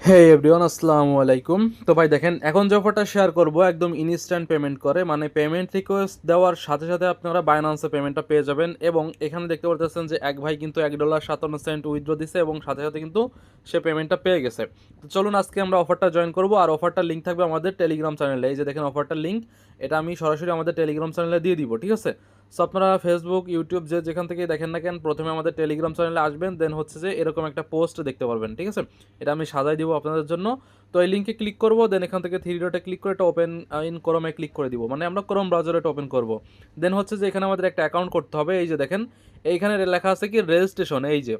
হে everyone, আসসালামু আলাইকুম। তো ভাই দেখেন, এখন যে অফারটা শেয়ার করব একদম ইনস্ট্যান্ট পেমেন্ট করে, মানে পেমেন্ট রিকোয়েস্ট দেওয়ার সাথে সাথে আপনারা বাইনান্সে পেমেন্টটা পেয়ে যাবেন। এবং এখানে দেখতে পাচ্ছেন যে এক ভাই কিন্তু $1.57 উইথড্র দিছে এবং সাথে সাথে কিন্তু সে পেমেন্টটা পেয়ে গেছে। তো চলুন আজকে আমরা অফারটা জয়েন করব, আর অফারটার লিঙ্ক থাকবে আমাদের টেলিগ্রাম চ্যানেলে। এই যে দেখেন অফারটার লিঙ্ক, এটা আমি সরাসরি আমাদের টেলিগ্রাম চ্যানেলে দিয়ে দিব, ঠিক আছে? সো আপনারা ফেসবুক, ইউটিউব যেখান থেকে দেখেন না কেন, প্রথমে আমাদের টেলিগ্রাম চ্যানেলে আসবেন, দেন হচ্ছে যে এরকম একটা পোস্ট দেখতে পারবেন, ঠিক আছে? এটা আমি সাজাই দিব আপনাদের জন্য। তো এই লিঙ্কে ক্লিক করব, দেন এখান থেকে থ্রি ডটে ক্লিক করে এটা ওপেন ইন ক্রোমে ক্লিক করে দিব, মানে আমরা ক্রোম ব্রাউজারে এটা ওপেন করব। দেন হচ্ছে যে এখানে আমাদের একটা অ্যাকাউন্ট করতে হবে। এই যে দেখেন এইখানে লেখা আছে কি রেজিস্ট্রেশন, এই যে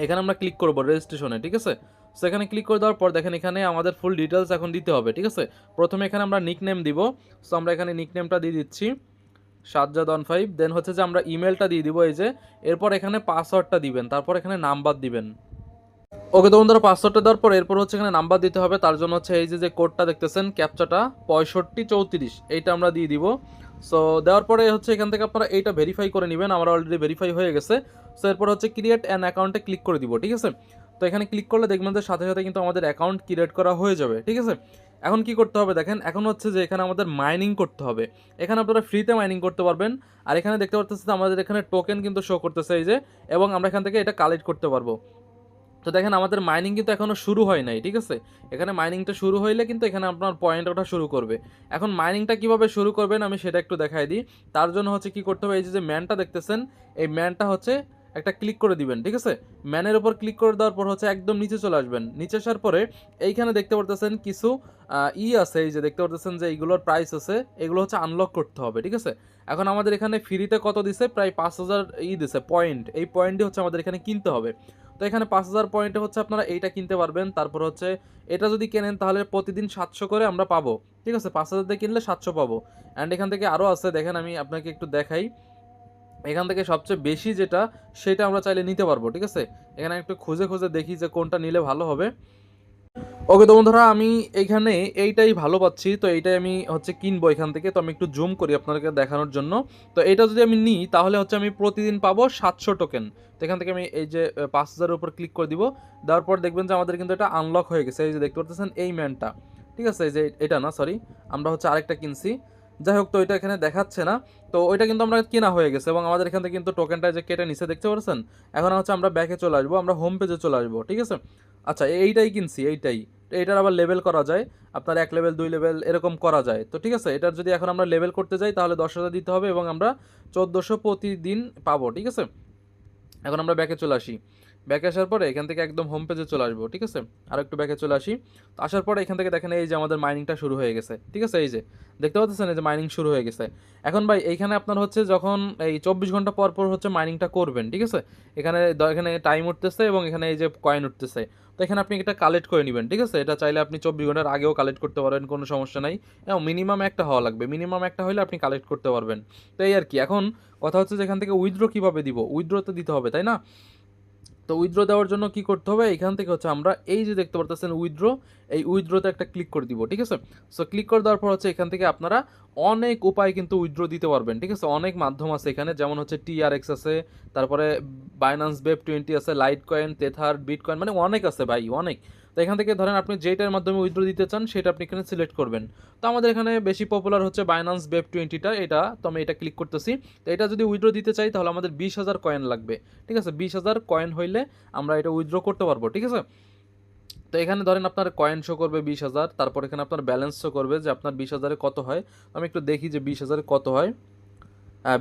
এখানে আমরা ক্লিক করব রেজিস্ট্রেশনে, ঠিক আছে? সেখানে ক্লিক করে দেওয়ার পর দেখেন এখানে আমাদের ফুল ডিটেলস এখন দিতে হবে, ঠিক আছে? প্রথমে এখানে আমরা নিকনেম দিব। সো আমরা এখানে নিকনেমটা দিয়ে দিচ্ছি সাজ্জাদ15। দেন হচ্ছে যে আমরা ইমেলটা দিয়ে দিব, এই যে। এরপর এখানে পাসওয়ার্ডটা দিবেন, তারপর এখানে নাম্বার দিবেন। ওকে, তো বন্ধুরা পাসওয়ার্ডটা দেওয়ার পর এরপর হচ্ছে এখানে নাম্বার দিতে হবে। তার জন্য হচ্ছে এই যে কোডটা দেখতেছেন ক্যাপচাটা 6534, এইটা আমরা দিয়ে দিব। সো দেওয়ার পরে হচ্ছে এখান থেকে আপনারা এইটা ভেরিফাই করে নেবেন। আমার অলরেডি ভেরিফাই হয়ে গেছে। সো এরপর হচ্ছে ক্রিয়েট অ্যান অ্যাকাউন্টে ক্লিক করে দিব, ঠিক আছে? তো এখানে ক্লিক করলে দেখবেন যে সাথে সাথে কিন্তু আমাদের অ্যাকাউন্ট ক্রিয়েট করা হয়ে যাবে, ঠিক আছে? এখন কি করতে হবে দেখেন, এখন হচ্ছে যে এখানে আমাদের মাইনিং করতে হবে। এখানে আপনারা ফ্রিতে মাইনিং করতে পারবেন। আর এখানে দেখতে পাচ্ছেন আমাদের এখানে টোকেন কিন্তু শো করতেছে, এই যে। এবং আমরা এখান থেকে এটা কালেক্ট করতে পারবো। তো দেখেন আমাদের মাইনিং কিন্তু এখনো শুরু হয় নাই, ঠিক আছে? এখানে মাইনিংটা শুরু হইলে কিন্তু এখানে আপনার পয়েন্ট ওঠা শুরু করবে। এখন মাইনিংটা কিভাবে শুরু করবেন আমি সেটা একটু দেখাই দিই। তার জন্য হচ্ছে কি করতে হবে, এই যে ম্যানটা দেখতেছেন, এই ম্যানটা হচ্ছে একটা ক্লিক করে দিবেন, ঠিক আছে? ম্যানের উপর ক্লিক করে দেওয়ার পর হচ্ছে একদম নিচে চলে আসবেন। নিচে আসার পরে এইখানে দেখতে পারতেছেন কিছু আছে, এই যে দেখতে পারতেছেন যে এইগুলোর প্রাইস আছে, এগুলো হচ্ছে আনলক করতে হবে, ঠিক আছে? এখন আমাদের এখানে ফ্রিতে কত দিছে, প্রায় 5000 দিছে পয়েন্ট। এই পয়েন্টই হচ্ছে আমাদের এখানে কিনতে হবে। তো এখানে 5000 পয়েন্টে হচ্ছে আপনারা এইটা কিনতে পারবেন। তারপর হচ্ছে এটা যদি কেনেন তাহলে প্রতিদিন 700 করে আমরা পাবো, ঠিক আছে? 5000 দিয়ে কিনলে 700 পাবো। অ্যান্ড এখান থেকে আরও আছে, দেখেন আমি আপনাকে একটু দেখাই। এখান থেকে সবচেয়ে বেশি যেটা, সেটা আমরা চাইলে নিতে পারবো, ঠিক আছে? এখানে একটু খুঁজে খুঁজে দেখি যে কোনটা নিলে ভালো হবে। ওকে, তো বন্ধুরা আমি এইখানে এইটাই ভালো পাচ্ছি, তো এইটাই আমি হচ্ছে কিনবো এখান থেকে। তো আমি একটু জুম করি আপনাদেরকে দেখানোর জন্য। তো এইটা যদি আমি নিই তাহলে হচ্ছে আমি প্রতিদিন পাবো 700 টোকেন। তো এখান থেকে আমি এই যে 5000-এর উপর ক্লিক করে দিব। দেওয়ার পর দেখবেন যে আমাদের কিন্তু এটা আনলক হয়ে গেছে। এই যে দেখতে পাচ্ছেন এই ম্যানটা, ঠিক আছে? এই যে এটা না, সরি, আমরা হচ্ছে আরেকটা কিনছি। যাই হোক, তো এটা এখানে দেখাচ্ছে না। তো ওইটা কিন্তু আমরা কেনা হয়ে গেছে এবং আমাদের এখান থেকে কিন্তু টোকেনটা যে কেটে নিচে দেখতে পাচ্ছেন। এখন হচ্ছে আমরা ব্যাকে চলে আসবো, আমরা হোম পেজে চলে আসবো, ঠিক আছে? আচ্ছা, এইটাই কিনছি, এইটাই। তো এটার আবার লেভেল করা যায়, আপনার 1 লেভেল 2 লেভেল এরকম করা যায়। তো ঠিক আছে, এটার যদি এখন আমরা লেভেল করতে যাই তাহলে 10,000 দিতে হবে এবং আমরা 1400 প্রতিদিন পাবো, ঠিক আছে? এখন আমরা ব্যাকে চলে আসি। ব্যাকে আসার পরে এখান থেকে একদম হোম পেজে চলে আসবো, ঠিক আছে? আর একটু ব্যাকে চলে আসি। তো আসার পরে এখান থেকে দেখেন এই যে আমাদের মাইনিংটা শুরু হয়ে গেছে, ঠিক আছে? এই যে দেখতে পাচ্ছেন এই যে মাইনিং শুরু হয়ে গেছে। এখন ভাই এইখানে আপনার হচ্ছে যখন এই 24 ঘন্টা পর পর হচ্ছে মাইনিংটা করবেন, ঠিক আছে? এখানে এখানে টাইম উঠতেছে এবং এখানে এই যে কয়েন উঠতেছে। তো এখানে আপনি এটা কালেক্ট করে নেবেন, ঠিক আছে? এটা চাইলে আপনি 24 ঘন্টার আগেও কালেক্ট করতে পারবেন, কোনো সমস্যা নাই। এবং মিনিমাম একটা হওয়া লাগবে, মিনিমাম একটা হলে আপনি কালেক্ট করতে পারবেন। তো এই আর কি। এখন কথা হচ্ছে যে এখান থেকে উইথড্র কীভাবে দিব, উইথড্র তো দিতে হবে, তাই না? তো উইথড্র দেওয়ার জন্য কি করতে হবে, এখান থেকে হচ্ছে আমরা এই যে দেখতে পারতেছেন উইথড্র, এই উইথড্রতে একটা ক্লিক করে দিব, ঠিক আছে? সো ক্লিক করে দেওয়ার পর হচ্ছে এখান থেকে আপনারা অনেক উপায় কিন্তু উইথড্র দিতে পারবেন, ঠিক আছে? অনেক মাধ্যম আছে এখানে, যেমন হচ্ছে টিআরএক্স আছে, তারপরে বাইন্যান্স বেপ20 আছে, লাইট কয়েন, তেথার, বিটকয়েন, মানে অনেক আছে ভাই, অনেক। তো এখান থেকে ধরেন আপনি যেটার মাধ্যমে উইথড্র দিতে চান সেটা আপনি এখানে সিলেক্ট করবেন। তো আমাদের এখানে বেশি পপুলার হচ্ছে বাইন্যান্স বেপ20টা, এটা তো আমি এটা ক্লিক করতেছি। তো এটা যদি উইথড্র দিতে চাই তাহলে আমাদের 20,000 কয়েন লাগবে, ঠিক আছে? 20,000 কয়েন হইলে আমরা এটা উইথড্র করতে পারবো, ঠিক আছে? তো এখানে ধরেন আপনার কয়েন শো করবে 20,000, তারপর এখানে আপনার ব্যালেন্স শো করবে যে আপনার 20,000-এ কত হয়। আমি একটু দেখি যে 20,000-এ কত হয়।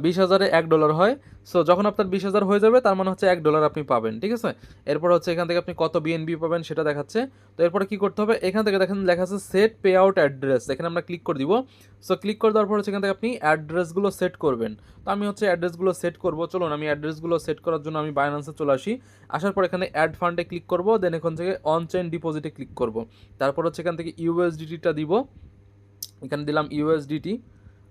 20,000-এ $1 হয়। সো যখন আপনার 20,000 হয়ে যাবে তার মানে হচ্ছে $1 আপনি পাবেন, ঠিক আছে? এরপর হচ্ছে এখান থেকে আপনি কত বিএনবি পাবেন সেটা দেখাচ্ছে। তো এরপরে কি করতে হবে, এখান থেকে দেখেন লেখা আছে সেট পে আউট অ্যাড্রেস, এখানে আমরা ক্লিক করে দিব। সো ক্লিক করে দেওয়ার পর হচ্ছে এখান থেকে আপনি অ্যাড্রেসগুলো সেট করবেন। তো আমি হচ্ছে অ্যাড্রেসগুলো সেট করব। চলুন আমি অ্যাড্রেসগুলো সেট করার জন্য আমি বাইন্যান্সে চলে আসি। আসার পর এখানে অ্যাড ফান্ডে ক্লিক করব, দেন এখান থেকে অন চেইন ডিপোজিটে ক্লিক করব। তারপর হচ্ছে এখান থেকে ইউএসডিটিটা দিব, এখানে দিলাম ইউএসডিটি।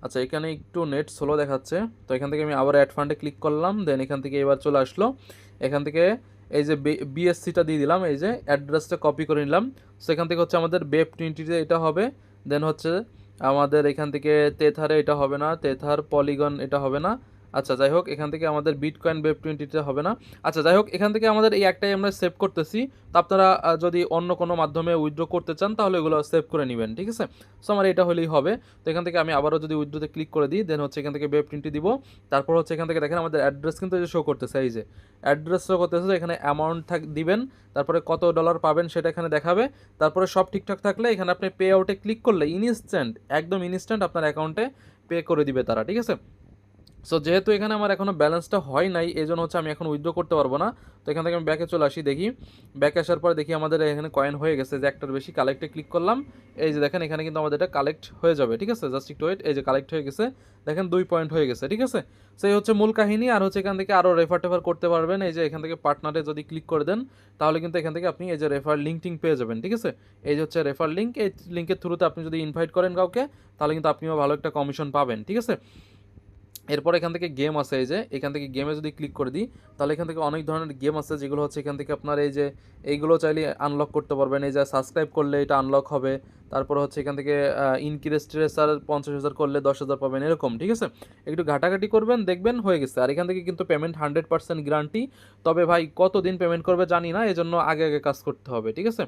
আচ্ছা, এখানে একটু নেট স্লো দেখাচ্ছে। তো এখান থেকে আমি আবার অ্যাড ফান্ডে ক্লিক করলাম, দেন এখান থেকে এবার চলে আসলো। এখান থেকে এই যে বিএসসিটা দিয়ে দিলাম, এই যে অ্যাড্রেসটা কপি করে নিলাম। সো এখান থেকে হচ্ছে আমাদের বেপ20-তে এটা হবে। দেন হচ্ছে আমাদের এখান থেকে তেথারে এটা হবে না, তেথার পলিগন এটা হবে না। আচ্ছা যাই হোক, এখান থেকে আমাদের বিটকয়েন ওয়েব 20তে হবে না। আচ্ছা যাই হোক, এখান থেকে আমাদের এই একটাই আমরা সেভ করতেছি। তো আপনারা যদি অন্য কোনো মাধ্যমে উইথড্র করতে চান তাহলে এগুলো সেভ করে নেবেন, ঠিক আছে? সো আমার এটা হলেই হবে। তো এখান থেকে আমি আবারও যদি উইথড্রোতে ক্লিক করে দিই, দেন হচ্ছে এখান থেকে ওয়েব 20 দিব। তারপর হচ্ছে এখান থেকে দেখেন আমাদের অ্যাড্রেস কিন্তু শো করতেছে, এই যে অ্যাড্রেস শো করতেছে, এখানে অ্যামাউন্ট দিবেন, তারপরে কত ডলার পাবেন সেটা এখানে দেখাবে। তারপরে সব ঠিকঠাক থাকলে এখানে আপনি পে আউটে ক্লিক করলে ইনস্ট্যান্ট, একদম ইনস্ট্যান্ট আপনার অ্যাকাউন্টে পে করে দিবে তারা, ঠিক আছে? সো যেহেতু এখানে আমার এখনও ব্যালেন্সটা হয় নাই, এই জন্য হচ্ছে আমি এখন উইথড্র করতে পারবো না। তো এখান থেকে আমি ব্যাকে চলে আসি, দেখি ব্যাকে আসার পরে দেখি আমাদের এখানে কয়েন হয়ে গেছে যে একটার বেশি। কালেক্টে ক্লিক করলাম, এই যে দেখেন এখানে কিন্তু আমাদের এটা কালেক্ট হয়ে যাবে, ঠিক আছে? জাস্ট একটু ওয়েট, এই যে কালেক্ট হয়ে গেছে, দেখেন 2 পয়েন্ট হয়ে গেছে, ঠিক আছে? সো এই হচ্ছে মূল কাহিনী। আর হচ্ছে এখান থেকে আরও রেফার টেফার করতে পারবেন, এই যে এখান থেকে পার্টনারে যদি ক্লিক করে দেন তাহলে কিন্তু এখান থেকে আপনি এই যে রেফার লিঙ্ক টিঙ্ক পেয়ে যাবেন, ঠিক আছে? এই যে হচ্ছে রেফার লিঙ্ক, এই লিঙ্কের থ্রুতে আপনি যদি ইনভাইট করেন কাউকে তাহলে কিন্তু আপনিও ভালো একটা কমিশন পাবেন, ঠিক আছে? এরপর এখান থেকে গেম আছে, এই যে এখান থেকে গেমে যদি ক্লিক করে দিই তাহলে এখান থেকে অনেক ধরনের গেম আছে যেগুলো হচ্ছে এখান থেকে আপনার এই যে এইগুলো চাইলে আনলক করতে পারবেন। এই যে সাবস্ক্রাইব করলে এটা আনলক হবে, তারপর হচ্ছে এখান থেকে ইনক্রিজ ট্রেসার 50,000 করলে 10,000 পাবেন, এরকম, ঠিক আছে? একটু ঘাটাঘাটি করবেন, দেখবেন হয়ে গেছে। আর এখান থেকে কিন্তু পেমেন্ট 100% গ্যারান্টি। তবে ভাই কতদিন পেমেন্ট করবে জানি না, এজন্য আগে আগে কাজ করতে হবে, ঠিক আছে?